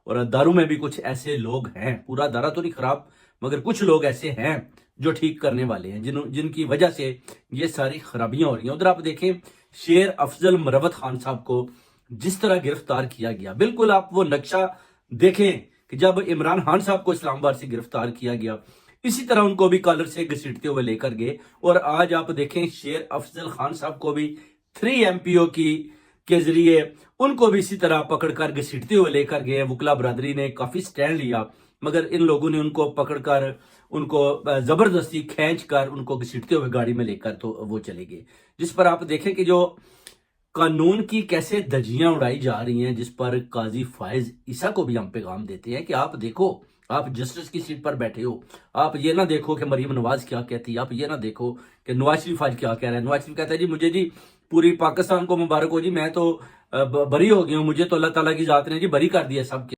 اور دارو میں بھی کچھ ایسے لوگ ہیں، پورا دارا تو نہیں خراب، مگر کچھ لوگ ایسے ہیں جو ٹھیک کرنے والے ہیں، جن کی وجہ سے یہ ساری خرابیاں ہو رہی ہیں۔ ادھر آپ دیکھیں شیر افضل مروت خان صاحب کو جس طرح گرفتار کیا گیا، بالکل آپ وہ نقشہ دیکھیں کہ جب عمران خان صاحب کو اسلام آباد سے گرفتار کیا گیا، اسی طرح ان کو بھی کالر سے گھسیٹتے ہوئے لے کر گئے، اور آج آپ دیکھیں شیر افضل خان صاحب کو بھی 3 MP کے ذریعے ان کو بھی اسی طرح پکڑ کر گھسیٹتے ہوئے لے کر گئے۔ وکلا برادری نے کافی سٹینڈ لیا، مگر ان لوگوں نے ان کو پکڑ کر ان کو زبردستی کھینچ کر ان کو گھسیٹتے ہوئے گاڑی میں لے کر تو وہ چلے گئے، جس پر آپ دیکھیں کہ جو قانون کی کیسے دھجیاں اڑائی جا رہی ہیں، جس پر قاضی فائز عیسیٰ کو بھی ہم پیغام دیتے ہیں کہ آپ دیکھو، آپ جسٹس کی سیٹ پر بیٹھے ہو، آپ یہ نہ دیکھو کہ مریم نواز کیا کہتی ہے، آپ یہ نہ دیکھو کہ نواز شریف آج کیا کہہ رہا ہے۔ نواز شریف کہتا ہے جی مجھے جی پوری پاکستان کو مبارک ہو جی، میں تو بری ہو گیا ہوں، مجھے تو اللہ تعالیٰ کی ذات نے جی بری کر دیا سب کے